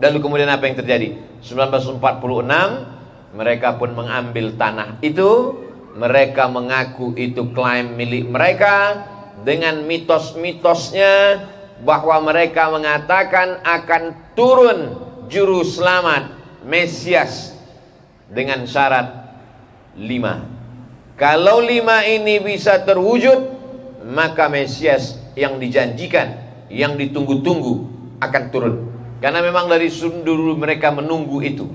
Lalu kemudian apa yang terjadi? 1946 mereka pun mengambil tanah itu. Mereka mengaku itu klaim milik mereka dengan mitos-mitosnya bahwa mereka mengatakan akan turun juru selamat Mesias dengan syarat 5. Kalau 5 ini bisa terwujud, maka Mesias yang dijanjikan, yang ditunggu-tunggu akan turun. Karena memang dari dulu mereka menunggu itu.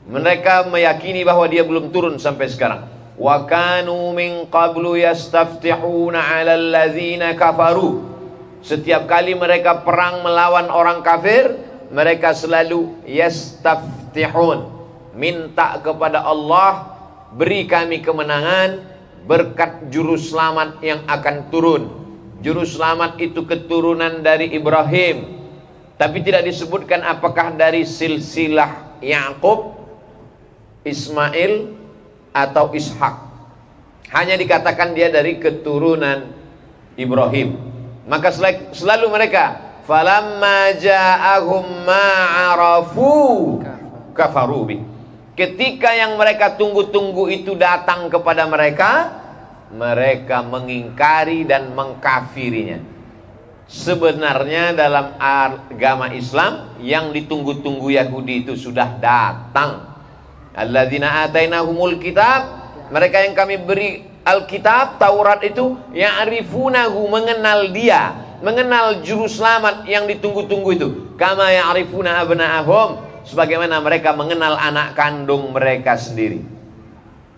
Mereka meyakini bahwa dia belum turun sampai sekarang. Wa kanu min qablu yastaftihuna 'alal ladzina kafaru. Setiap kali mereka perang melawan orang kafir, mereka selalu yastaftihun, minta kepada Allah, beri kami kemenangan berkat juru selamat yang akan turun. Juru selamat itu keturunan dari Ibrahim, tapi tidak disebutkan apakah dari silsilah Yakub, Ismail atau Ishak. Hanya dikatakan dia dari keturunan Ibrahim. Maka selalu mereka falamma ja'ahum ma'arafu kafaru bih. Ketika yang mereka tunggu-tunggu itu datang kepada mereka, mereka mengingkari dan mengkafirinya. Sebenarnya dalam agama Islam yang ditunggu-tunggu Yahudi itu sudah datang. Alladzina atainahumul kitab, mereka yang kami beri Alkitab, Taurat itu, ya'rifunahu, mengenal dia, mengenal juru selamat yang ditunggu-tunggu itu. Kama ya'rifuna abna'ahum, sebagaimana mereka mengenal anak kandung mereka sendiri.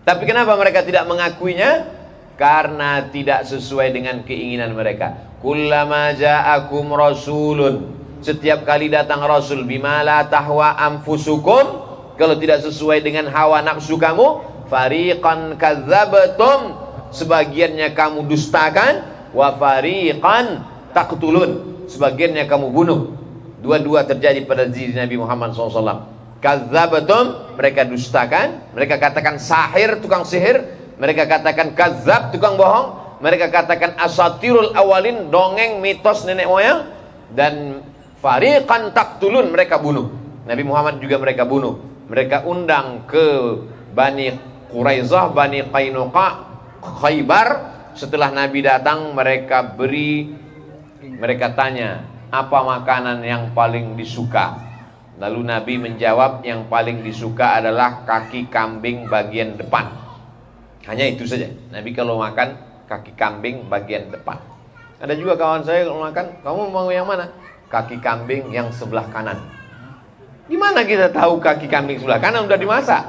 Tapi kenapa mereka tidak mengakuinya? Karena tidak sesuai dengan keinginan mereka. Kullama ja'akum rasulun, setiap kali datang rasul, bima la tahwa anfusukum, kalau tidak sesuai dengan hawa nafsu kamu, fariqan kadzabtum, sebagiannya kamu dustakan, wa fariqan taqtulun, sebagiannya kamu bunuh. Dua-dua terjadi pada diri Nabi Muhammad SAW. Kadzabtum, mereka dustakan, mereka katakan sahir, tukang sihir, mereka katakan kadzab, tukang bohong, mereka katakan asatirul awalin, dongeng mitos nenek moyang, dan fariqan taqtulun, mereka bunuh. Nabi Muhammad juga mereka bunuh. Mereka undang ke Bani Quraizah, Bani Qainuqa, Khaybar. Setelah Nabi datang, mereka tanya, apa makanan yang paling disuka? Lalu Nabi menjawab, yang paling disuka adalah kaki kambing bagian depan. Hanya itu saja. Nabi kalau makan kaki kambing bagian depan. Ada juga kawan saya kalau makan, kamu mau yang mana? Kaki kambing yang sebelah kanan. Gimana kita tahu kaki kambing sebelah kanan udah dimasak?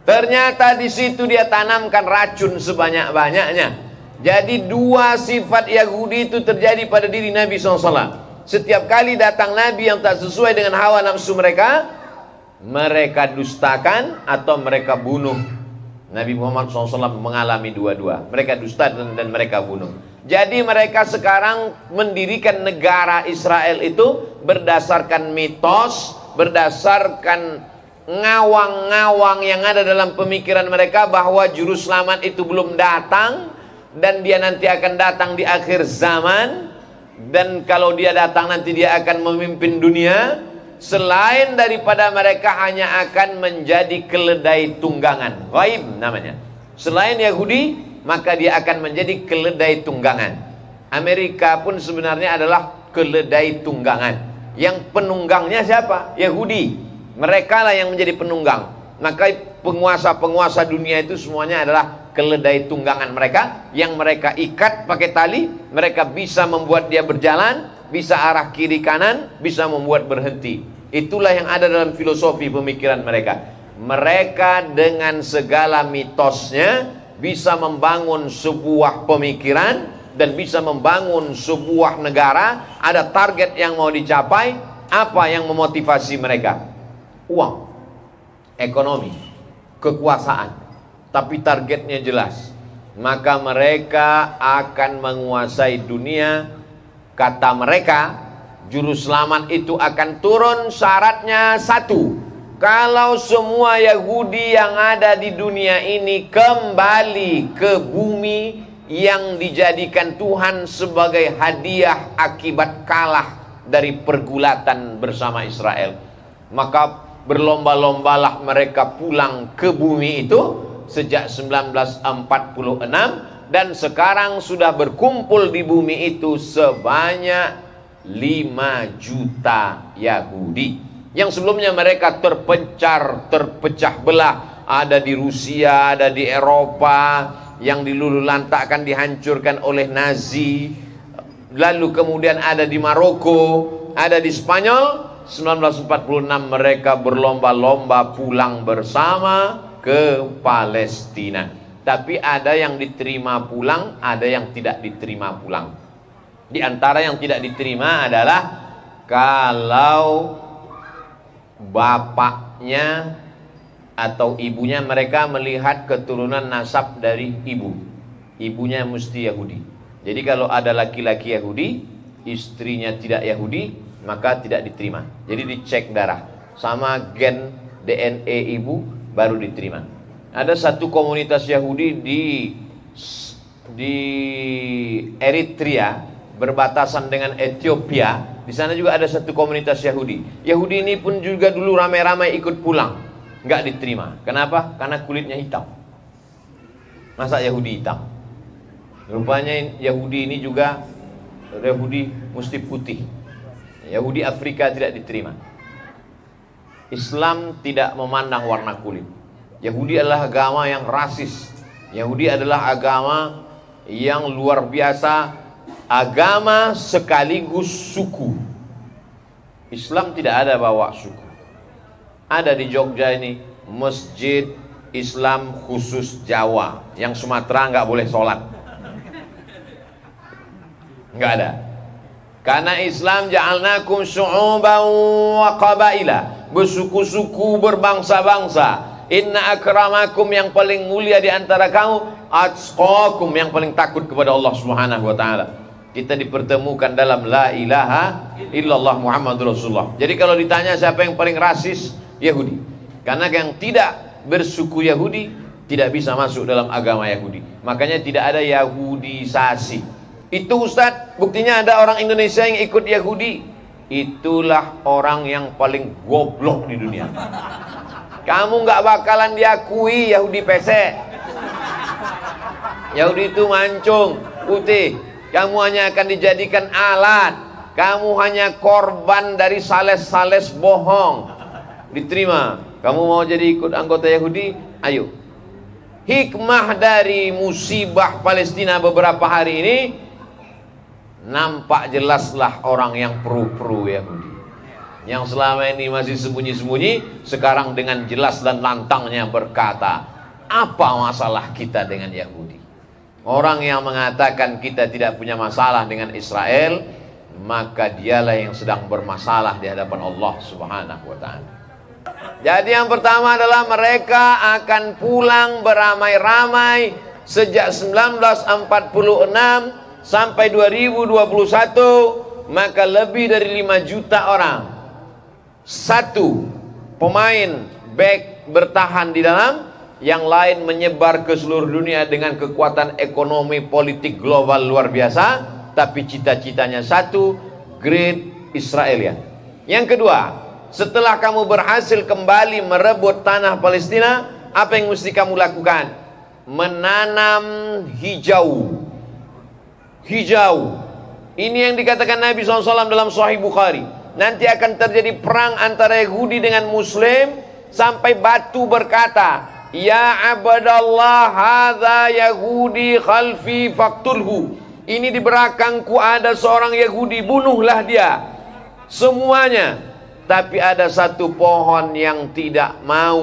Ternyata di situ dia tanamkan racun sebanyak-banyaknya. Jadi dua sifat Yahudi itu terjadi pada diri Nabi SAW. Setiap kali datang Nabi yang tak sesuai dengan hawa nafsu mereka, mereka dustakan atau mereka bunuh. Nabi Muhammad SAW mengalami dua-dua. Mereka dusta dan mereka bunuh. Jadi mereka sekarang mendirikan negara Israel itu berdasarkan mitos, berdasarkan ngawang-ngawang yang ada dalam pemikiran mereka bahwa juru selamat itu belum datang dan dia nanti akan datang di akhir zaman, dan kalau dia datang nanti dia akan memimpin dunia. Selain daripada mereka hanya akan menjadi keledai tunggangan, ghaib namanya. Selain Yahudi, maka dia akan menjadi keledai tunggangan. Amerika pun sebenarnya adalah keledai tunggangan. Yang penunggangnya siapa? Yahudi. Mereka lah yang menjadi penunggang. Maka penguasa-penguasa dunia itu semuanya adalah keledai tunggangan mereka, yang mereka ikat pakai tali. Mereka bisa membuat dia berjalan, bisa arah kiri kanan, bisa membuat berhenti. Itulah yang ada dalam filosofi pemikiran mereka. Mereka dengan segala mitosnya bisa membangun sebuah pemikiran dan bisa membangun sebuah negara. Ada target yang mau dicapai. Apa yang memotivasi mereka? Uang, ekonomi, kekuasaan. Tapi targetnya jelas. Maka mereka akan menguasai dunia. Kata mereka, juru selamat itu akan turun, syaratnya satu. Kalau semua Yahudi yang ada di dunia ini kembali ke bumi yang dijadikan Tuhan sebagai hadiah akibat kalah dari pergulatan bersama Israel. Maka berlomba-lombalah mereka pulang ke bumi itu sejak 1946, dan sekarang sudah berkumpul di bumi itu sebanyak 5 juta Yahudi. Yang sebelumnya mereka terpecah belah, ada di Rusia, ada di Eropa, yang dilululantakkan, dihancurkan oleh Nazi. Lalu kemudian ada di Maroko, ada di Spanyol. 1946 mereka berlomba-lomba pulang bersama ke Palestina. Tapi ada yang diterima pulang, ada yang tidak diterima pulang. Di antara yang tidak diterima adalah kalau bapaknya atau ibunya mereka melihat keturunan nasab dari ibunya mesti Yahudi. Jadi kalau ada laki-laki Yahudi, istrinya tidak Yahudi, maka tidak diterima. Jadi dicek darah sama gen DNA ibu baru diterima. Ada satu komunitas Yahudi di Eritrea berbatasan dengan Ethiopia. Di sana juga ada satu komunitas Yahudi. Yahudi ini pun juga dulu ramai-ramai ikut pulang, nggak diterima. Kenapa? Karena kulitnya hitam. Masa Yahudi hitam? Rupanya Yahudi ini juga Yahudi mesti putih. Yahudi Afrika tidak diterima. Islam tidak memandang warna kulit. Yahudi adalah agama yang rasis. Yahudi adalah agama yang luar biasa, agama sekaligus suku. Islam tidak ada bawa suku. Ada di Jogja ini masjid Islam khusus Jawa, yang Sumatera nggak boleh sholat. Nggak ada. Karena Islam ja'alnakum syu'uban wa qabaila, bersuku-suku, berbangsa-bangsa. Inna akramakum, yang paling mulia di antara kamu, atqakum, yang paling takut kepada Allah Subhanahu wa taala. Kita dipertemukan dalam la ilaha illallah Muhammadur Rasulullah. Jadi kalau ditanya siapa yang paling rasis, Yahudi. Karena yang tidak bersuku Yahudi tidak bisa masuk dalam agama Yahudi. Makanya tidak ada Yahudisasi. Itu Ustadz, buktinya ada orang Indonesia yang ikut Yahudi. Itulah orang yang paling goblok di dunia. Kamu nggak bakalan diakui Yahudi pesek. Yahudi itu mancung, putih. Kamu hanya akan dijadikan alat. Kamu hanya korban dari sales-sales bohong. Diterima. Kamu mau jadi ikut anggota Yahudi? Ayo. Hikmah dari musibah Palestina beberapa hari ini, nampak jelaslah orang yang pro Yahudi, yang selama ini masih sembunyi-sembunyi, sekarang dengan jelas dan lantangnya berkata, apa masalah kita dengan Yahudi? Orang yang mengatakan kita tidak punya masalah dengan Israel, maka dialah yang sedang bermasalah di hadapan Allah Subhanahu wa ta'ala. Jadi yang pertama adalah mereka akan pulang beramai-ramai sejak 1946 sampai 2021, maka lebih dari 5 juta orang. Satu pemain back bertahan di dalam, yang lain menyebar ke seluruh dunia dengan kekuatan ekonomi politik global luar biasa, tapi cita-citanya satu, Great Israel. Yang kedua, setelah kamu berhasil kembali merebut tanah Palestina, apa yang mesti kamu lakukan? Menanam hijau. Hijau. Ini yang dikatakan Nabi SAW dalam Sahih Bukhari. Nanti akan terjadi perang antara Yahudi dengan Muslim, sampai batu berkata, ya abadallah, hadza Yahudi khalfi faktulhu. Ini di belakangku ada seorang Yahudi, bunuhlah dia. Semuanya. Tapi ada satu pohon yang tidak mau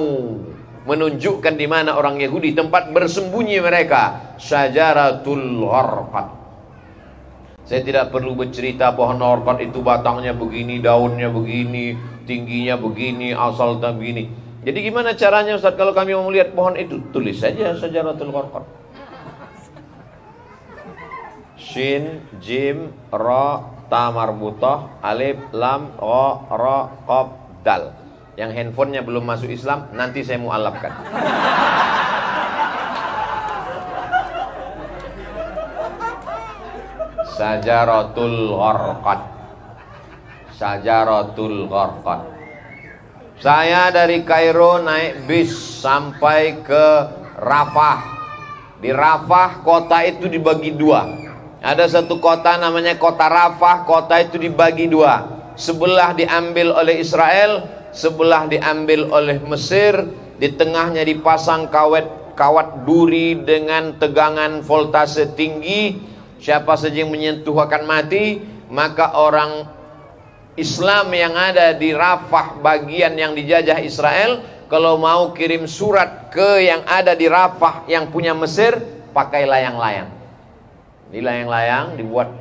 menunjukkan di mana orang Yahudi, tempat bersembunyi mereka. Syajaratul Gharqad. Saya tidak perlu bercerita pohon orkot itu batangnya begini, daunnya begini, tingginya begini, asalnya begini. Jadi gimana caranya Ustaz kalau kami mau melihat pohon itu? Tulis saja Syajaratul Gharqad. Shin, Jim, Ra, Ta marbutah, Alif, Lam, Ra, Ra, Qaf, Dal. Yang handphonenya belum masuk Islam, nanti saya mu'alafkan. Syajaratul Gharqad. Syajaratul Gharqad. Saya dari Kairo naik bis sampai ke Rafah. Di Rafah kota itu dibagi dua. Ada satu kota namanya kota Rafah. Kota itu dibagi dua. Sebelah diambil oleh Israel, sebelah diambil oleh Mesir. Di tengahnya dipasang kawat duri dengan tegangan voltase tinggi. Siapa saja yang menyentuh akan mati. Maka orang Islam yang ada di Rafah, bagian yang dijajah Israel, kalau mau kirim surat ke yang ada di Rafah yang punya Mesir, pakai layang-layang. Di layang-layang dibuat,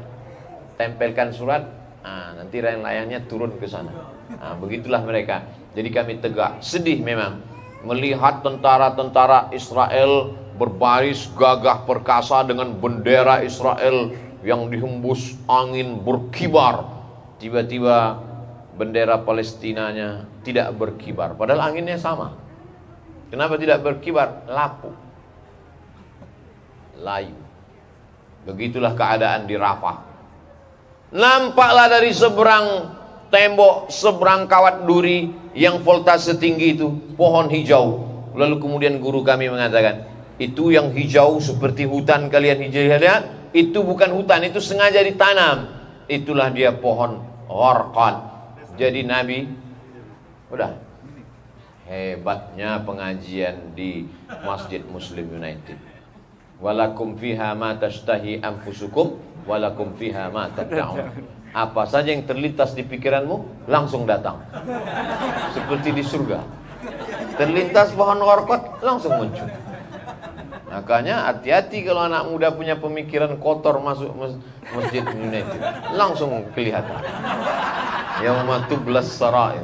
tempelkan surat, nanti layang-layangnya turun ke sana. Begitulah mereka. Jadi kami tegak, sedih memang melihat tentara-tentara Israel berbaris gagah perkasa dengan bendera Israel yang dihembus angin berkibar. Tiba-tiba bendera Palestinanya tidak berkibar, padahal anginnya sama. Kenapa tidak berkibar? Lapu, layu. Begitulah keadaan di Rafah. Nampaklah dari seberang tembok, seberang kawat duri yang voltase tinggi itu, pohon hijau. Lalu kemudian guru kami mengatakan, itu yang hijau seperti hutan kalian hijau lihat, itu bukan hutan, itu sengaja ditanam. Itulah dia pohon Gharqad. Jadi Nabi, udah hebatnya pengajian di Masjid Muslim United. Walakum fiha ma tashtahi anfusukum walakum fiha ma tad'un. Apa saja yang terlintas di pikiranmu langsung datang. Seperti di surga. Terlintas pohon Gharqad langsung muncul. Makanya hati-hati kalau anak muda punya pemikiran kotor masuk Masjid United, langsung kelihatan. Yauma tublas sarair,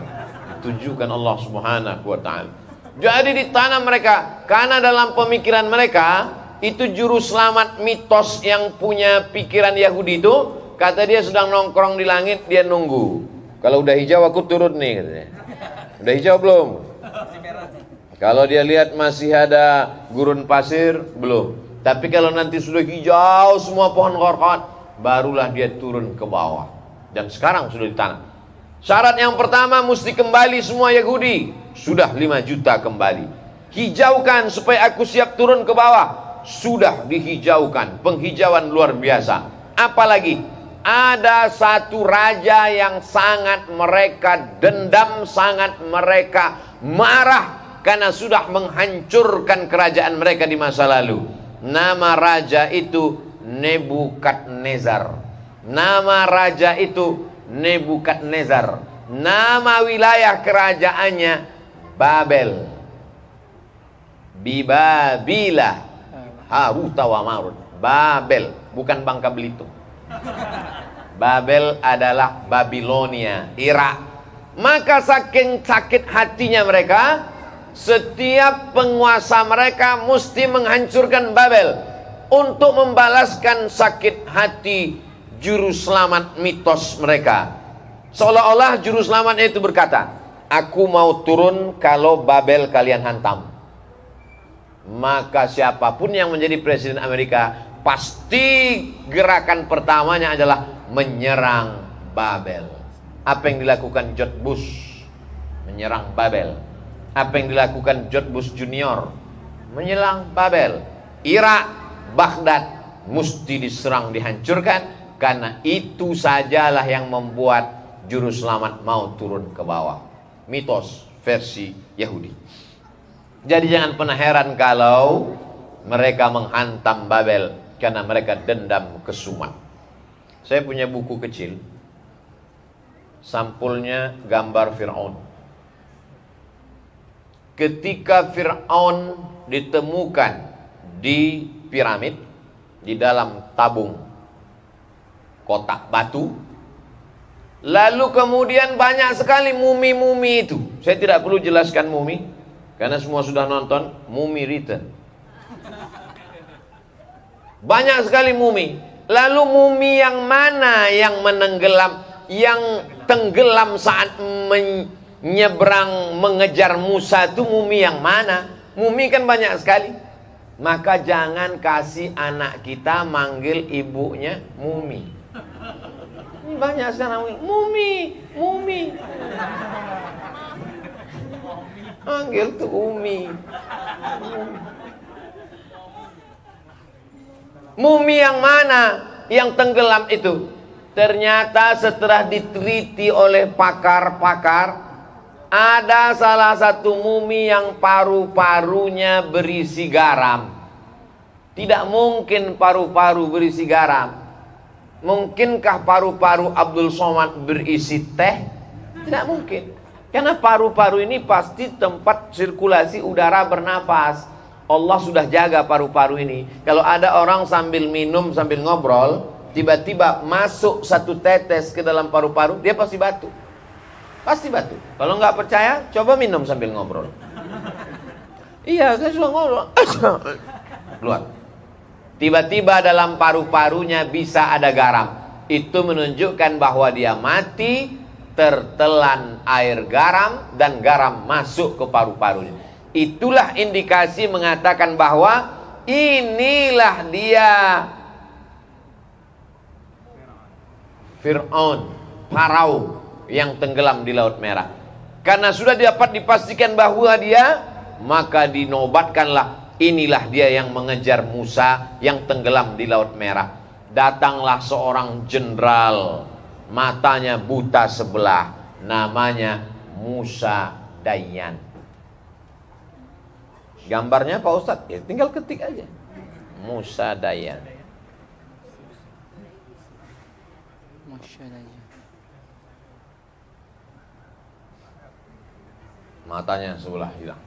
ditujukan Allah Subhanahu wa taala. Jadi ditanam mereka, karena dalam pemikiran mereka itu juru selamat mitos yang punya pikiran Yahudi itu, kata dia sedang nongkrong di langit, dia nunggu. Kalau udah hijau aku turun nih katanya. Udah hijau belum? Kalau dia lihat masih ada gurun pasir, belum. Tapi kalau nanti sudah hijau semua pohon Gharqad, barulah dia turun ke bawah. Dan sekarang sudah ditanam. Syarat yang pertama mesti kembali semua Yahudi. Sudah 5 juta kembali. Hijaukan supaya aku siap turun ke bawah. Sudah dihijaukan. Penghijauan luar biasa. Apalagi ada satu raja yang sangat mereka dendam, sangat mereka marah, karena sudah menghancurkan kerajaan mereka di masa lalu. Nama raja itu Nebukadnezar. Nama raja itu Nebukadnezar. Nama wilayah kerajaannya Babel. Bibabila Haruta wa Marut. Babel, bukan Bangka Belitung. Babel adalah Babilonia, Irak. Maka saking sakit hatinya mereka, setiap penguasa mereka mesti menghancurkan Babel untuk membalaskan sakit hati juru selamat mitos mereka. Seolah-olah juru selamatnya itu berkata, aku mau turun kalau Babel kalian hantam. Maka siapapun yang menjadi presiden Amerika, pasti gerakan pertamanya adalah menyerang Babel. Apa yang dilakukan George Bush? Menyerang Babel. Apa yang dilakukan George Bush Junior? Menyerang Babel. Irak, Baghdad mesti diserang, dihancurkan, karena itu sajalah yang membuat juru selamat mau turun ke bawah. Mitos versi Yahudi. Jadi jangan pernah heran kalau mereka menghantam Babel, karena mereka dendam kesumat. Saya punya buku kecil, sampulnya gambar Fir'aun. Ketika Fir'aun ditemukan di piramid, di dalam tabung kotak batu, lalu kemudian banyak sekali mumi-mumi itu. Saya tidak perlu jelaskan mumi, karena semua sudah nonton Mummy Return. Banyak sekali mumi. Lalu mumi yang mana yang menenggelam, yang tenggelam saat menyeberang mengejar Musa, itu mumi yang mana? Mumi kan banyak sekali. Maka jangan kasih anak kita manggil ibunya mumi. Ini banyak sekarang Mumi, Mumi. Panggil tuh Umi. Mumi yang mana? Yang tenggelam itu. Ternyata setelah diteliti oleh pakar-pakar, ada salah satu mumi yang paru-parunya berisi garam. Tidak mungkin paru-paru berisi garam. Mungkinkah paru-paru Abdul Somad berisi teh? Tidak mungkin. Karena paru-paru ini pasti tempat sirkulasi udara bernafas. Allah sudah jaga paru-paru ini. Kalau ada orang sambil minum, sambil ngobrol, tiba-tiba masuk satu tetes ke dalam paru-paru, dia pasti batuk. Pasti batuk. Kalau nggak percaya, coba minum sambil ngobrol. Iya, saya sudah ngobrol. Keluar. Tiba-tiba dalam paru-parunya bisa ada garam. Itu menunjukkan bahwa dia mati tertelan air garam dan garam masuk ke paru-parunya. Itulah indikasi mengatakan bahwa inilah dia Fir'aun, Farao yang tenggelam di Laut Merah. Karena sudah dapat dipastikan bahwa dia, maka dinobatkanlah inilah dia yang mengejar Musa yang tenggelam di Laut Merah. Datanglah seorang jenderal, matanya buta sebelah, namanya Musa Dayan. Gambarnya Pak Ustadz, ya tinggal ketik aja. Musa Dayan. Matanya sebelah hilang.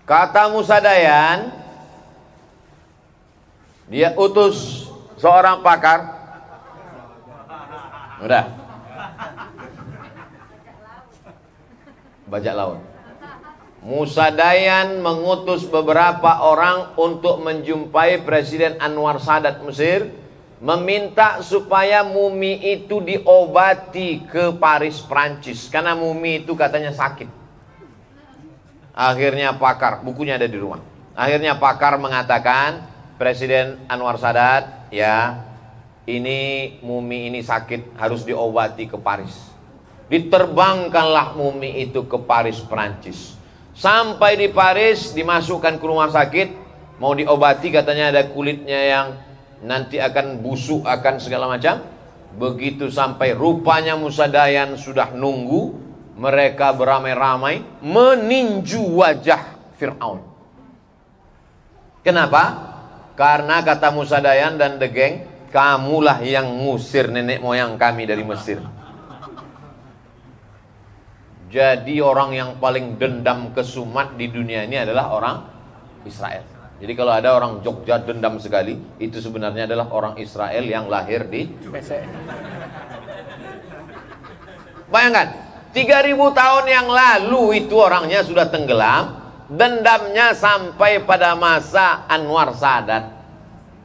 Kata Musa Dayan, dia utus seorang pakar. Udah. Bajak laut. Musa Dayan mengutus beberapa orang untuk menjumpai Presiden Anwar Sadat Mesir, meminta supaya mumi itu diobati ke Paris, Prancis, karena mumi itu katanya sakit. Akhirnya pakar, bukunya ada di rumah. Akhirnya pakar mengatakan, Presiden Anwar Sadat, ya, ini mumi ini sakit, harus diobati ke Paris. Diterbangkanlah mumi itu ke Paris, Prancis. Sampai di Paris, dimasukkan ke rumah sakit, mau diobati, katanya ada kulitnya yang nanti akan busuk, akan segala macam. Begitu sampai, rupanya Musa Dayan sudah nunggu. Mereka beramai-ramai meninju wajah Fir'aun. Kenapa? Karena kata Musa Dayan dan the gang, kamulah yang ngusir nenek moyang kami dari Mesir. Jadi orang yang paling dendam kesumat di dunia ini adalah orang Israel. Jadi kalau ada orang Jogja dendam sekali, itu sebenarnya adalah orang Israel yang lahir di Bayangkan, 3000 tahun yang lalu itu orangnya sudah tenggelam. Dendamnya sampai pada masa Anwar Sadat.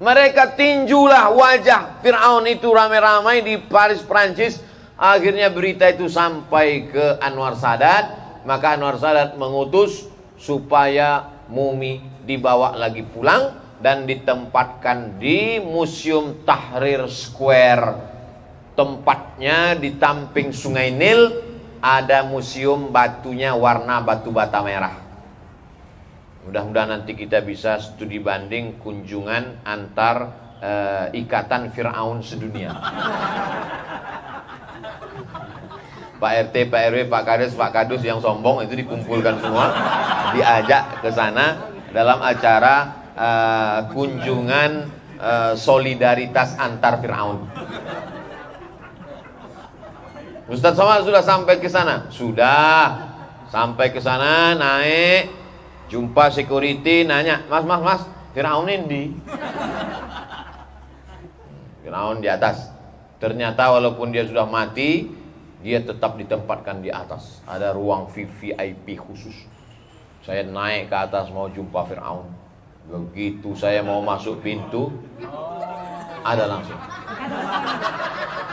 Mereka tinjulah wajah Fir'aun itu ramai-ramai di Paris, Prancis. Akhirnya berita itu sampai ke Anwar Sadat. Maka Anwar Sadat mengutus supaya mumi dibawa lagi pulang dan ditempatkan di Museum Tahrir Square. Tempatnya di tamping Sungai Nil, ada museum batunya warna batu bata merah. Mudah-mudahan nanti kita bisa studi banding kunjungan antar ikatan Fir'aun sedunia. Pak RT, Pak RW, Pak Kades, Pak Kadus yang sombong itu dikumpulkan semua, diajak ke sana dalam acara kunjungan solidaritas antar Fir'aun. Ustadz Somad sudah sampai ke sana? Sudah. Sampai ke sana, naik, jumpa security, nanya, Mas, Fir'aun ini? Fir'aun di atas. Ternyata walaupun dia sudah mati, dia tetap ditempatkan di atas. Ada ruang VIP khusus. Saya naik ke atas mau jumpa Fir'aun. Begitu saya mau masuk pintu, ada langsung.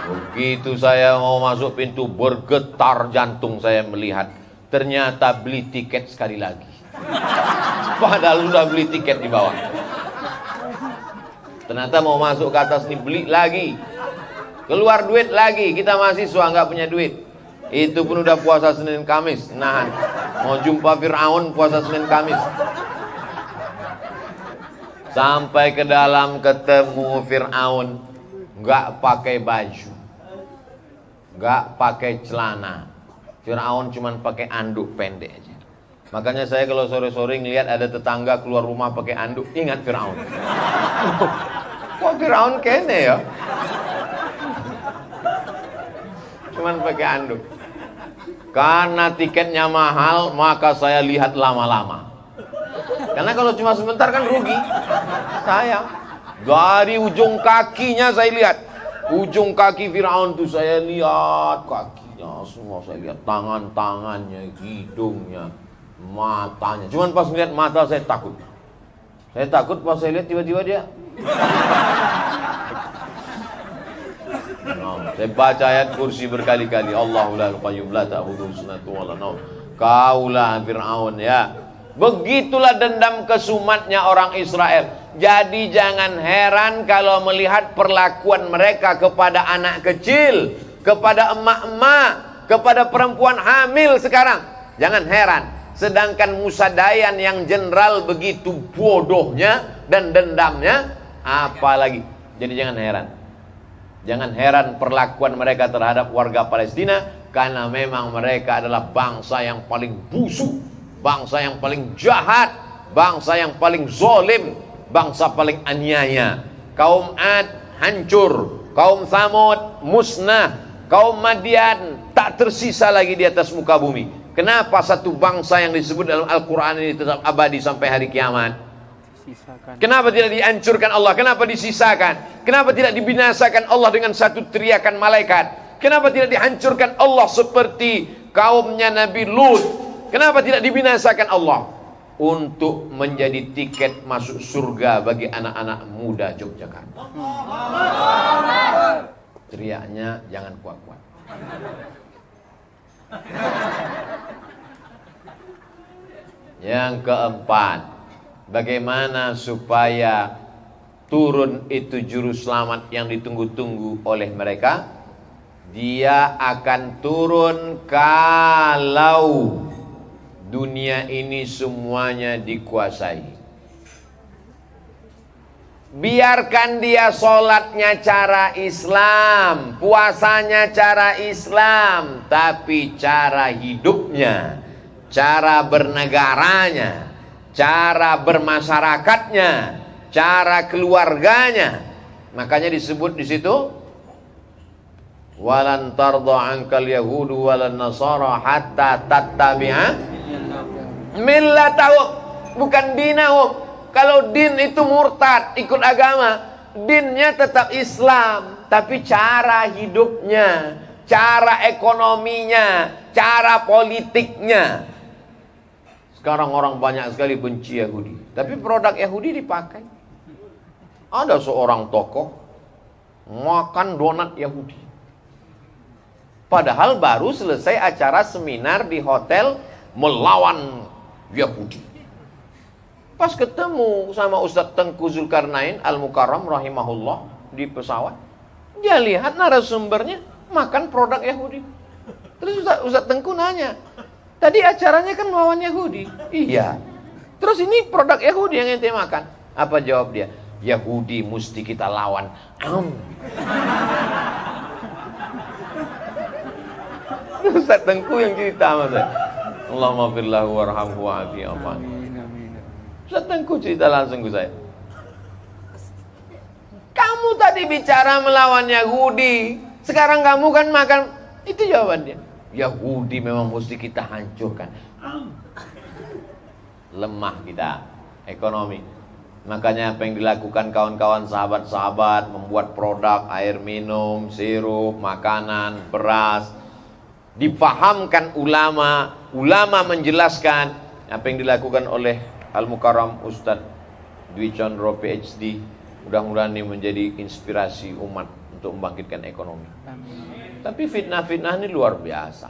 Begitu saya mau masuk pintu, bergetar jantung saya melihat. Ternyata beli tiket sekali lagi. Padahal sudah beli tiket di bawah. Ternyata mau masuk ke atas nih, beli lagi. Keluar duit lagi, kita mahasiswa nggak punya duit. Itu pun udah puasa Senin Kamis, nahan. Mau jumpa Fir'aun puasa Senin Kamis. Sampai ke dalam ketemu Fir'aun, nggak pakai baju, nggak pakai celana. Fir'aun cuman pakai anduk pendek aja. Makanya saya kalau sore-sore ngeliat ada tetangga keluar rumah pakai anduk, ingat Fir'aun. Kok Fir'aun kene ya? Cuman pakai anduk. Karena tiketnya mahal, maka saya lihat lama-lama. Karena kalau cuma sebentar kan rugi. Sayang. Dari ujung kakinya saya lihat. Ujung kaki Fir'aun tuh saya lihat kakinya semua, saya lihat tangan-tangannya, hidungnya, matanya. Cuman pas melihat mata saya takut. Saya takut pas saya lihat tiba-tiba dia. Saya baca ayat kursi berkali-kali. Allahu la qayyum la ta'khudhuhu sinatun wa la naum. Kaulah Fir'aun ya. Begitulah dendam kesumatnya orang Israel. Jadi jangan heran kalau melihat perlakuan mereka kepada anak kecil, kepada emak-emak, kepada perempuan hamil sekarang. Jangan heran. Sedangkan Musa Dayan yang jenderal begitu bodohnya dan dendamnya, apalagi. Jadi jangan heran. Jangan heran perlakuan mereka terhadap warga Palestina, karena memang mereka adalah bangsa yang paling busuk, bangsa yang paling jahat, bangsa yang paling zolim, bangsa paling aniaya. Kaum Ad hancur, kaum Tsamud musnah, kaum Madian tak tersisa lagi di atas muka bumi. Kenapa satu bangsa yang disebut dalam Al-Quran ini tetap abadi sampai hari kiamat? Kenapa tidak dihancurkan Allah? Kenapa disisakan? Kenapa tidak dibinasakan Allah dengan satu teriakan malaikat? Kenapa tidak dihancurkan Allah seperti kaumnya Nabi Lut? Kenapa tidak dibinasakan Allah? Untuk menjadi tiket masuk surga bagi anak-anak muda Yogyakarta. Teriaknya jangan kuat-kuat. Yang keempat, bagaimana supaya turun itu juru selamat yang ditunggu-tunggu oleh mereka? Dia akan turun kalau dunia ini semuanya dikuasai. Biarkan dia sholatnya cara Islam, puasanya cara Islam, tapi cara hidupnya, cara bernegaranya, cara bermasyarakatnya, cara keluarganya. Makanya disebut di situ, walan tardha ankal yahudu walan nasara hatta tattabi'a millatahum, bukan dinahum. Kalau din itu murtad, ikut agama, dinnya tetap Islam, tapi cara hidupnya, cara ekonominya, cara politiknya. Sekarang orang banyak sekali benci Yahudi, tapi produk Yahudi dipakai. Ada seorang tokoh makan donat Yahudi, padahal baru selesai acara seminar di hotel melawan Yahudi. Pas ketemu sama Ustadz Tengku Zulkarnain Al-Mukarram rahimahullah di pesawat, dia lihat narasumbernya makan produk Yahudi. Terus Ustadz Tengku nanya, tadi acaranya kan melawan Yahudi. Iya. Terus ini produk Yahudi yang ente makan. Apa jawab dia? Yahudi mesti kita lawan. Ustadz Tengku yang cerita sama saya. Allahumma firlahu warhamhu wa'afi afan. Ustadz Tengku cerita langsung ke saya. Kamu tadi bicara melawan Yahudi, sekarang kamu kan makan. Itu jawabannya. Yahudi memang mesti kita hancurkan. Lemah kita ekonomi. Makanya apa yang dilakukan kawan-kawan sahabat-sahabat, membuat produk air minum, sirup, makanan, beras, dipahamkan ulama, ulama menjelaskan apa yang dilakukan oleh Al-Mukarram Ustadz Dwi Condro PhD. Mudah-mudahan ini menjadi inspirasi umat untuk membangkitkan ekonomi. Amin. Tapi fitnah-fitnah ini luar biasa.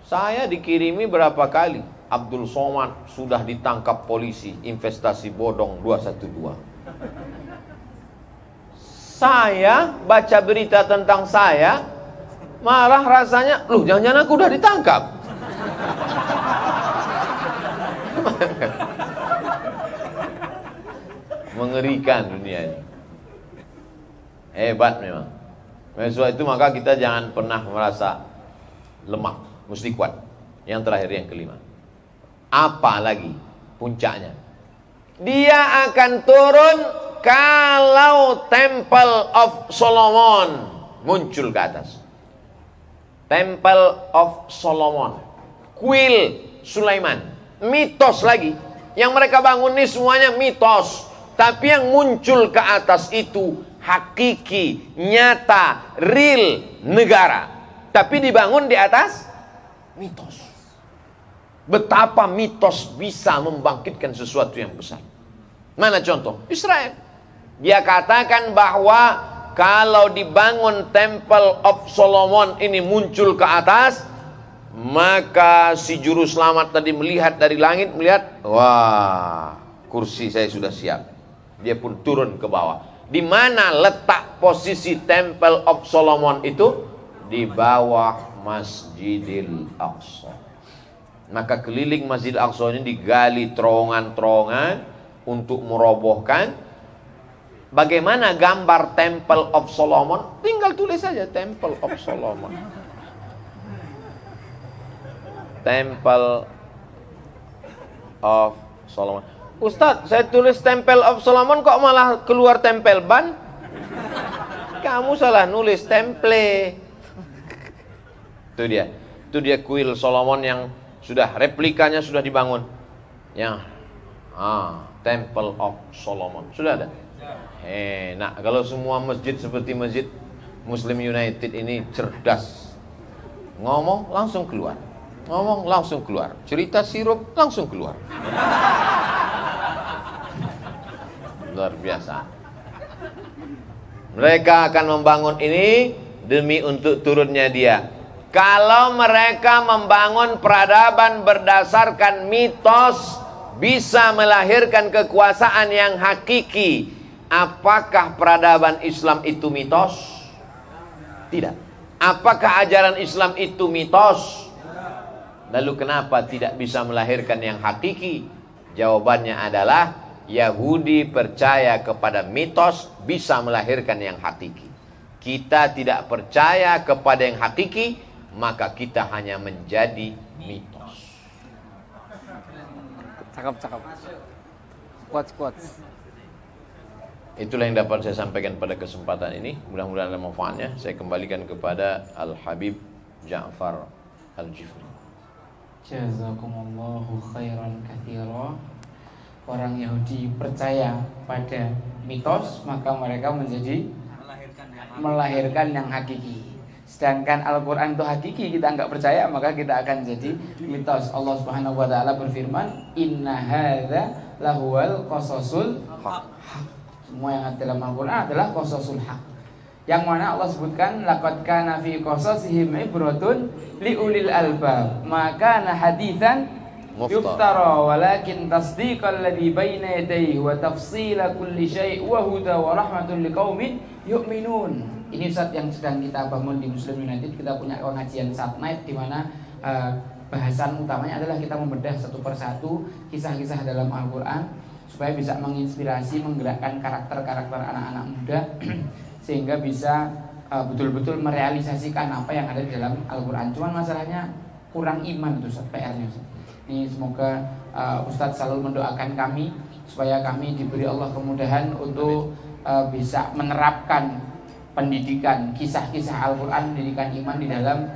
Saya dikirimi berapa kali, Abdul Somad sudah ditangkap polisi investasi bodong 212. Saya baca berita tentang saya, malah rasanya, loh jangan-jangan aku udah ditangkap. Mengerikan dunia ini. Hebat memang. Sebab itu maka kita jangan pernah merasa lemah, mesti kuat. Yang terakhir, yang kelima. Apa lagi puncaknya? Dia akan turun kalau Temple of Solomon muncul ke atas. Temple of Solomon, kuil Sulaiman, mitos lagi. Yang mereka bangun ini semuanya mitos. Tapi yang muncul ke atas itu hakiki, nyata, real negara. Tapi dibangun di atas mitos. Betapa mitos bisa membangkitkan sesuatu yang besar. Mana contoh? Israel. Dia katakan bahwa kalau dibangun Temple of Solomon ini muncul ke atas, maka si juru selamat tadi melihat dari langit, melihat, wah, kursi saya sudah siap. Dia pun turun ke bawah. Di mana letak posisi Temple of Solomon itu? Di bawah Masjidil Aqsa. Maka keliling Masjidil Aqsa ini digali terowongan-terowongan untuk merobohkan. Bagaimana gambar Temple of Solomon? Tinggal tulis saja Temple of Solomon. Temple of Solomon. Ustadz, saya tulis Temple of Solomon kok malah keluar tempel ban? Kamu salah nulis temple. Itu dia kuil Solomon yang sudah replikanya sudah dibangun. Yang Temple of Solomon sudah ada. Nah, kalau semua masjid seperti masjid Muslim United ini cerdas, ngomong langsung keluar, ngomong langsung keluar, cerita sirup langsung keluar. Luar biasa. Mereka akan membangun ini demi untuk turunnya dia. Kalau mereka membangun peradaban berdasarkan mitos, bisa melahirkan kekuasaan yang hakiki. Apakah peradaban Islam itu mitos? Tidak. Apakah ajaran Islam itu mitos? Lalu kenapa tidak bisa melahirkan yang hakiki? Jawabannya adalah Yahudi percaya kepada mitos bisa melahirkan yang hakiki. Kita tidak percaya kepada yang hakiki, maka kita hanya menjadi mitos. Cakap. Kuat. Itulah yang dapat saya sampaikan pada kesempatan ini. Mudah-mudahan ada manfaatnya. Saya kembalikan kepada Al-Habib Ja'far Al-Jifri. Jazakumullahu khairan katsira. Orang Yahudi percaya pada mitos, maka mereka menjadi melahirkan yang hakiki. Sedangkan Al-Quran itu hakiki, kita enggak percaya, maka kita akan jadi mitos. Allah Subhanahu wa ta'ala berfirman, inna hadza lahuwal qasasul haq. Semua yang ada dalam Al-Quran adalah qasasul haq. Yang mana Allah sebutkan, laqad kana fi qasasihim ibratun liulil albab, maka na haditsan yuftara walakin tasdiqal ladzi baina yadayhi wa tafsila kulli syai' wa huda wa rahmatun liqaumin yu'minun. Ini Ustaz yang sedang kita bangun di Muslim United. Kita punya pengajian Saat Night di mana bahasan utamanya adalah kita membedah satu persatu kisah-kisah dalam Al-Qur'an supaya bisa menginspirasi, menggerakkan karakter-karakter anak-anak muda sehingga bisa betul-betul merealisasikan apa yang ada di dalam Al-Qur'an. Cuman masalahnya kurang iman itu Ustaz, PR-nya Ustaz. Ini semoga Ustadz selalu mendoakan kami supaya kami diberi Allah kemudahan untuk bisa menerapkan pendidikan kisah-kisah Al-Quran, pendidikan iman di dalam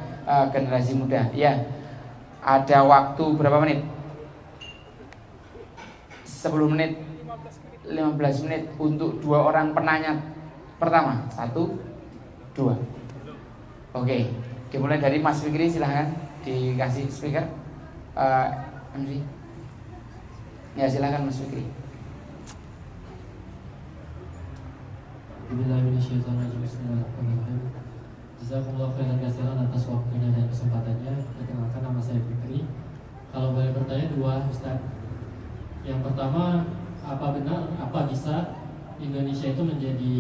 generasi muda. Ya, ada waktu berapa menit? 10 menit, 15 menit untuk 2 orang penanya pertama. 1, 2. Oke, dimulai dari Mas Fikri, silahkan dikasih speaker. MC. Ya, silakan Mas Fikri. Bismillahirrahmanirrahim. Jazakumullah khairan katsiran atas waktunya dan kesempatannya. Perkenalkan, nama saya Fikri. Kalau boleh bertanya 2, Ustaz. Yang pertama, apa benar, apa bisa Indonesia itu menjadi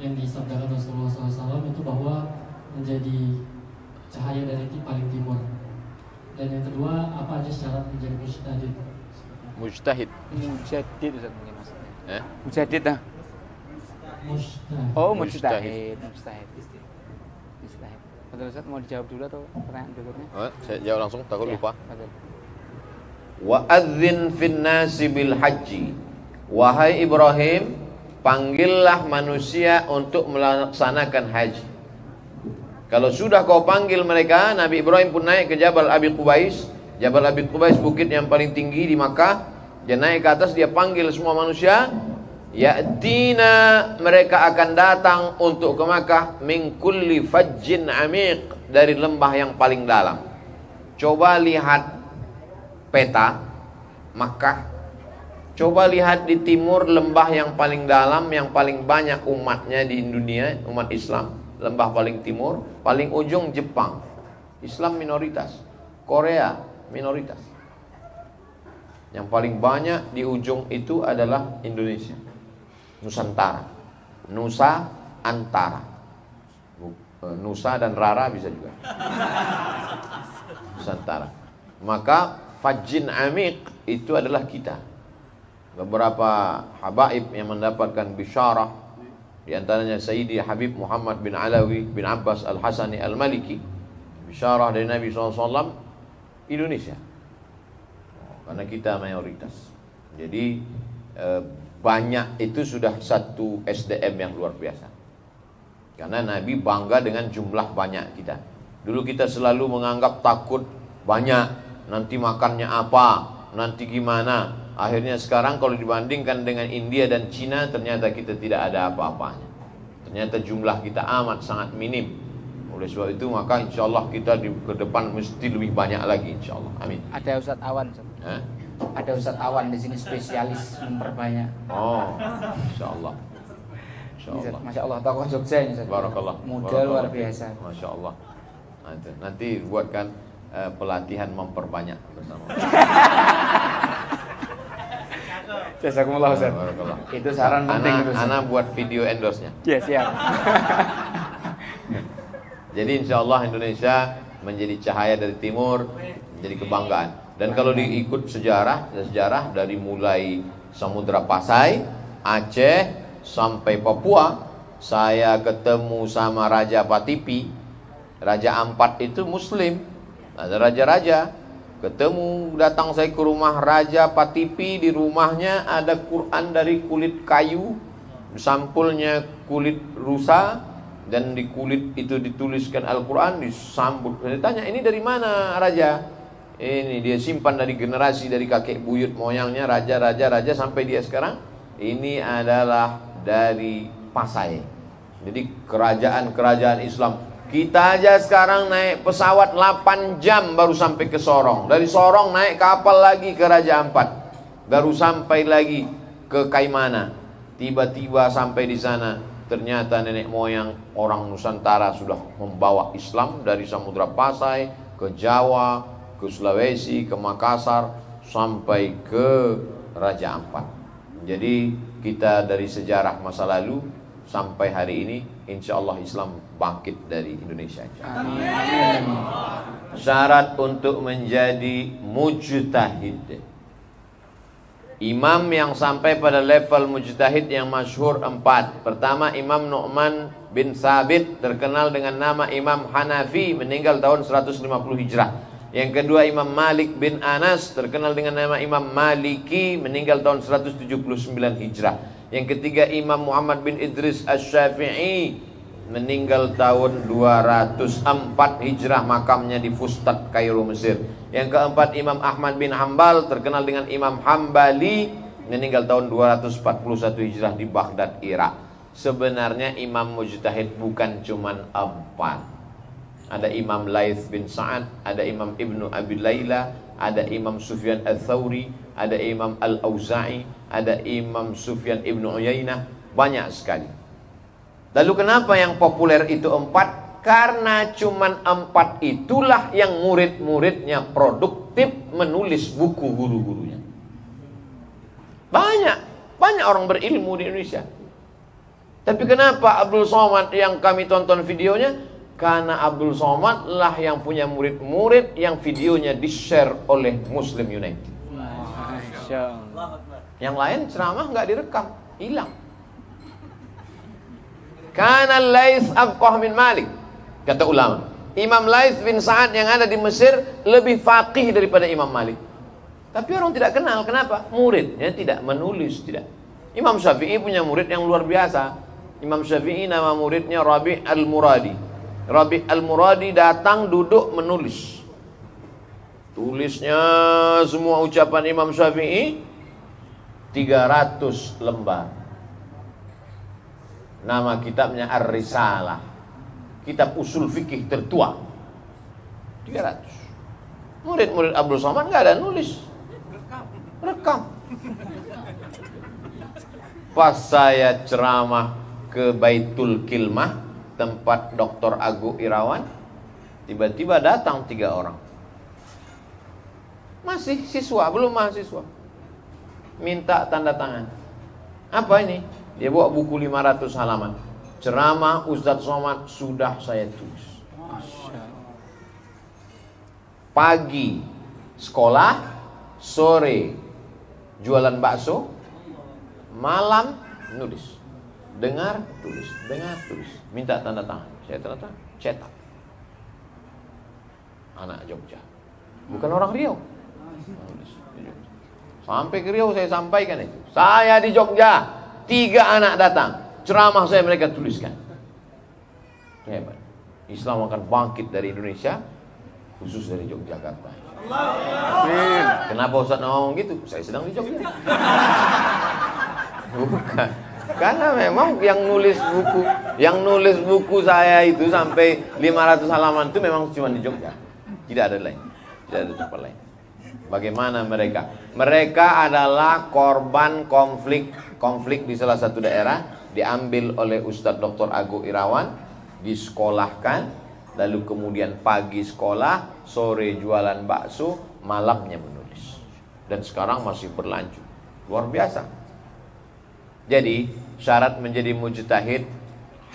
yang disabdakan Rasulullah SAW itu bahwa menjadi cahaya dari paling timur. Dan yang kedua, apa aja syarat menjadi mujtahid? Mujtahid. Mujadid Ustaz mungkin maksudnya. Mujadid ah. Mujtahid. Oh, mujtahid. Mujtahid. Betul Ustaz, mau dijawab dulu atau pertanyaan berikutnya? Saya jawab langsung, takut Ya, lupa. betul. Wa adzin fin nasi bil haji. Wahai Ibrahim, panggillah manusia untuk melaksanakan haji. Kalau sudah kau panggil mereka, Nabi Ibrahim pun naik ke Jabal Abi Qubais. Jabal Abi Qubais bukit yang paling tinggi di Makkah. Dia naik ke atas, dia panggil semua manusia. Ya'tina, mereka akan datang untuk ke Makkah min kulli fajjin amiq, dari lembah yang paling dalam. Coba lihat peta Makkah. Coba lihat di timur lembah yang paling dalam, yang paling banyak umatnya di dunia, umat Islam. Lembah paling timur, paling ujung Jepang. Islam minoritas. Korea minoritas. Yang paling banyak di ujung itu adalah Indonesia. Nusantara. Nusa Antara. Nusa dan Rara bisa juga. Nusantara. Maka Fajjin Amiq itu adalah kita. Beberapa habaib yang mendapatkan bisyarah, di antaranya Sayyidi Habib Muhammad bin Alawi bin Abbas Al-Hasani Al-Maliki, bisyarah dari Nabi SAW, Indonesia. Karena kita mayoritas. Jadi banyak itu sudah satu SDM yang luar biasa. Karena Nabi bangga dengan jumlah banyak kita. Dulu kita selalu menganggap takut banyak, nanti makannya apa, nanti gimana. Akhirnya sekarang kalau dibandingkan dengan India dan Cina, ternyata kita tidak ada apa-apanya. Ternyata jumlah kita amat sangat minim. Oleh sebab itu maka insya Allah kita ke depan mesti lebih banyak lagi insya Allah. Amin. Ada Ustaz Awan Ustaz. Ada Ustaz Awan di sini spesialis memperbanyak. Oh, insya Allah. Insya Allah. Masya Allah, tokoh Jogja ini Ustaz. Barakallah. Muda luar biasa. Masya Allah. Nanti buatkan pelatihan memperbanyak bersama. Jazakumullah Ustaz. Itu saran penting itu. Ana buat video endorse-nya. Ya, siap. Jadi insya Allah Indonesia menjadi cahaya dari timur, menjadi kebanggaan. Dan kalau diikut sejarah dari mulai Samudra Pasai, Aceh sampai Papua, saya ketemu sama Raja Patipi. Raja Ampat itu Muslim. Ada raja-raja. Ketemu, datang saya ke rumah Raja Patipi, di rumahnya ada Quran dari kulit kayu, sampulnya kulit rusa, dan di kulit itu dituliskan Al-Quran, disambut. Saya tanya, ini dari mana Raja? Ini dia simpan dari generasi, dari kakek buyut moyangnya, raja sampai dia sekarang. Ini adalah dari Pasai. Jadi kerajaan-kerajaan Islam. Kita aja sekarang naik pesawat 8 jam baru sampai ke Sorong. Dari Sorong naik kapal lagi ke Raja Ampat. Baru sampai lagi ke Kaimana. Tiba-tiba sampai di sana, ternyata nenek moyang orang Nusantara sudah membawa Islam dari Samudra Pasai ke Jawa, ke Sulawesi, ke Makassar, sampai ke Raja Ampat. Jadi kita dari sejarah masa lalu sampai hari ini, insya Allah Islam bangkit dari Indonesia. Amin. Syarat untuk menjadi mujtahid. Imam yang sampai pada level mujtahid yang masyhur 4. Pertama, Imam Nu'man bin Sabit, terkenal dengan nama Imam Hanafi, meninggal tahun 150 Hijrah. Yang kedua, Imam Malik bin Anas, terkenal dengan nama Imam Maliki, meninggal tahun 179 Hijrah. Yang ketiga, Imam Muhammad bin Idris Asy-Syafi'i, meninggal tahun 204 Hijrah, makamnya di Fustat, Kairo, Mesir. Yang keempat, Imam Ahmad bin Hambal, terkenal dengan Imam Hambali, meninggal tahun 241 Hijrah di Baghdad, Irak. Sebenarnya imam mujtahid bukan cuman 4. Ada Imam Laits bin Sa'ad, ada Imam Ibnu Abi Layla, ada Imam Sufyan Ats-Tsauri, ada Imam Al-Auza'i, ada Imam Sufyan Ibnu Uyainah, banyak sekali. Lalu kenapa yang populer itu 4? Karena cuman 4 itulah yang murid-muridnya produktif menulis buku guru-gurunya. Banyak orang berilmu di Indonesia. Tapi kenapa Abdul Somad yang kami tonton videonya? Karena Abdul Somad lah yang punya murid-murid yang videonya di-share oleh Muslim United. Yang lain ceramah nggak direkam, hilang. Kana Laits afqah min Malik, kata ulama. Imam Laits bin Sa'ad yang ada di Mesir lebih faqih daripada Imam Malik. Tapi orang tidak kenal, kenapa? Muridnya tidak menulis, tidak. Imam Syafi'i punya murid yang luar biasa. Imam Syafi'i nama muridnya Rabi' al-Muradi. Rabi' al-Muradi datang duduk menulis. Tulisnya semua ucapan Imam Syafi'i 300 lembar. Nama kitabnya Ar-Risalah, kitab usul fikih tertua. 300. Murid-murid Abdul Somad nggak ada nulis, rekam. Pas saya ceramah ke Baitul Kilmah, tempat Dr. Agu Irawan, tiba-tiba datang 3 orang. Masih siswa, belum mahasiswa. Minta tanda tangan. Apa ini? Dia bawa buku 500 halaman. Ceramah Ustadz Somad sudah saya tulis. Pagi sekolah, sore jualan bakso, malam nulis. Dengar, tulis, dengar, tulis. Minta tanda tangan. Saya tanda tangan, cetak. Anak Jogja, bukan orang Riau. Sampai ke Riau saya sampaikan itu. Saya di Jogja, 3 anak datang, ceramah saya mereka tuliskan. Hebat. Islam akan bangkit dari Indonesia, khusus dari Yogyakarta. Amin. Kenapa Ustaz ngomong gitu? Saya sedang di Jogja. Bukan. Karena memang yang nulis buku saya itu sampai 500 halaman itu memang cuma di Jogja. Tidak ada lain. Tidak ada tempat lain. Bagaimana mereka? Mereka adalah korban konflik di salah satu daerah, diambil oleh Ustadz Dr. Agu Irawan, disekolahkan, lalu kemudian pagi sekolah, sore jualan bakso, malamnya menulis. Dan sekarang masih berlanjut. Luar biasa. Jadi, syarat menjadi mujtahid,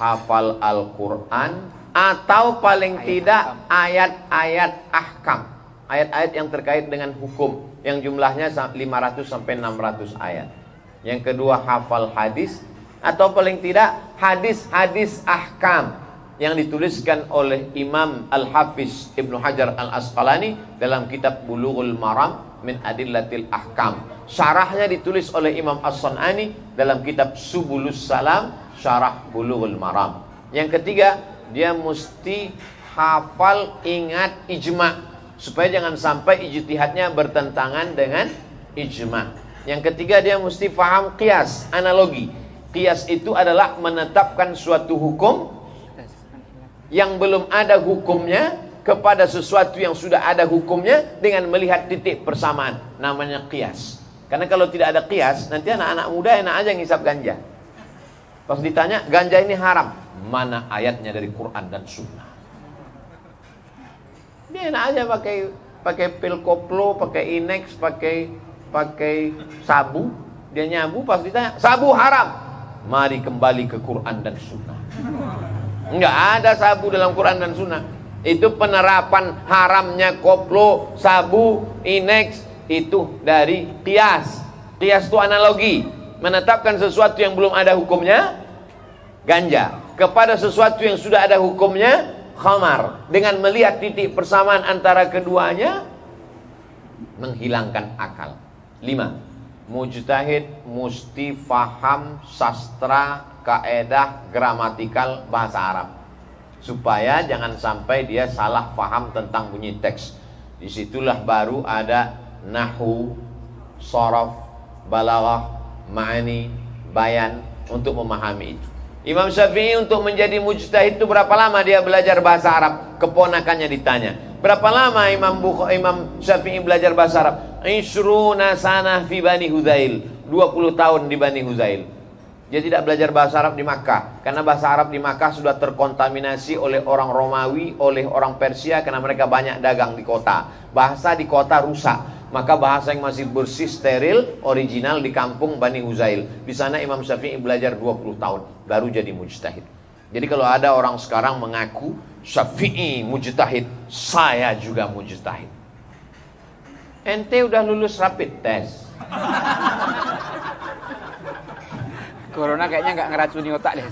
hafal Al-Quran, atau paling tidak ayat-ayat ahkam. Ayat-ayat yang terkait dengan hukum, yang jumlahnya 500 sampai 600 ayat. Yang kedua, hafal hadis, atau paling tidak hadis-hadis ahkam yang dituliskan oleh Imam Al-Hafiz Ibnu Hajar Al-Asqalani dalam kitab Bulughul Maram min Adillatil Ahkam. Syarahnya ditulis oleh Imam As-Sun'ani dalam kitab Subulus Salam, Syarah Bulughul Maram. Yang ketiga, dia mesti hafal, ingat ijma', supaya jangan sampai ijtihadnya bertentangan dengan ijma'. Yang ketiga, dia mesti paham qiyas, analogi. Qiyas itu adalah menetapkan suatu hukum yang belum ada hukumnya kepada sesuatu yang sudah ada hukumnya dengan melihat titik persamaan. Namanya qiyas. Karena kalau tidak ada qiyas, nanti anak-anak muda enak aja ngisap ganja. Pas ditanya, ganja ini haram, mana ayatnya dari Quran dan Sunnah? Dia enak aja pakai pil koplo, pakai Inex, pakai sabu. Dia nyabu, pas ditanya, sabu haram. Mari kembali ke Quran dan Sunnah. Enggak ada sabu dalam Quran dan Sunnah. Itu penerapan haramnya koplo, sabu, Inex itu dari qiyas. Qiyas itu analogi, menetapkan sesuatu yang belum ada hukumnya, ganja, kepada sesuatu yang sudah ada hukumnya, khamar, dengan melihat titik persamaan antara keduanya, menghilangkan akal. 5. Mujtahid mesti faham sastra, kaedah, gramatikal bahasa Arab, supaya jangan sampai dia salah faham tentang bunyi teks. Disitulah baru ada nahwu, sharaf, balaghah, ma'ani, bayan untuk memahami itu. Imam Syafi'i untuk menjadi mujtahid itu berapa lama dia belajar bahasa Arab? Keponakannya ditanya, berapa lama Imam Syafi'i belajar bahasa Arab? 20 sanah fi Bani Huzail, 20 tahun di Bani Huzail. Dia tidak belajar bahasa Arab di Makkah, karena bahasa Arab di Makkah sudah terkontaminasi oleh orang Romawi, oleh orang Persia, karena mereka banyak dagang di kota. Bahasa di kota rusak. maka bahasa yang masih bersih, steril, original di kampung Bani Huzail. Di sana Imam Syafi'i belajar 20 tahun baru jadi mujtahid. Jadi kalau ada orang sekarang mengaku Syafi'i mujtahid, saya juga mujtahid. Ente udah lulus rapid test. Corona kayaknya nggak ngeracuni otak deh.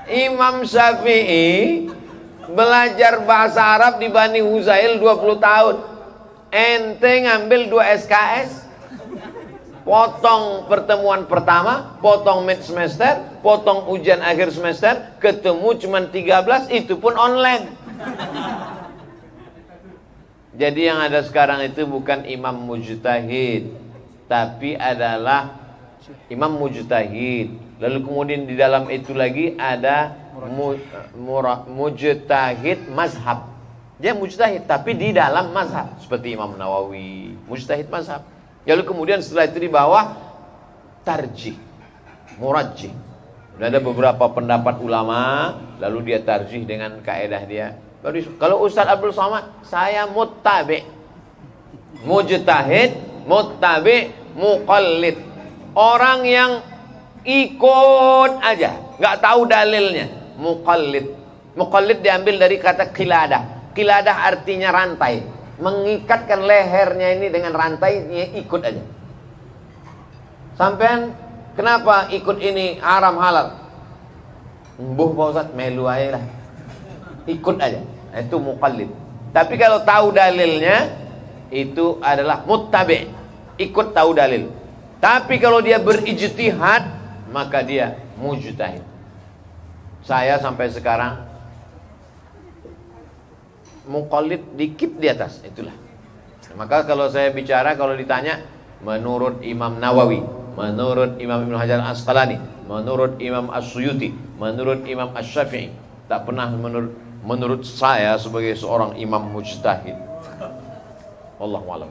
Imam Syafi'i belajar bahasa Arab di Bani Huzail 20 tahun. Ente ngambil 2 SKS, potong pertemuan pertama, potong mid semester, potong ujian akhir semester, ketemu cuma 13, itu pun online. Jadi yang ada sekarang itu bukan imam mujtahid, tapi adalah imam mujtahid. Lalu kemudian di dalam itu lagi ada mujtahid mazhab. Dia mujtahid tapi di dalam mazhab, seperti Imam Nawawi, mujtahid mazhab. Lalu kemudian setelah itu di bawah tarjih, murajjih. Dan ada beberapa pendapat ulama, lalu dia tarjih dengan kaedah dia. Kalau Ustaz Abdul Somad, saya muttabi, mujtahid, muttabi, muqallid. Orang yang ikut aja, nggak tahu dalilnya. Muqallid. Muqallid diambil dari kata qiladah. Qiladah artinya rantai, mengikatkan lehernya ini dengan rantai, ikut aja. Sampean kenapa ikut ini haram halal? Mbuh Pak Ustaz, melu aja lah. Ikut aja. Itu muqallid. Tapi kalau tahu dalilnya, itu adalah muttabi, ikut tahu dalil. Tapi kalau dia berijtihad, maka dia mujtahid. Saya sampai sekarang muqallid dikit di atas, itulah. Maka kalau saya bicara, kalau ditanya menurut Imam Nawawi, menurut Imam Ibnu Hajar Asqalani, menurut Imam As-Suyuti, menurut Imam Asy-Syafi'i, tak pernah menurut saya sebagai seorang imam mujtahid. Wallahu a'lam.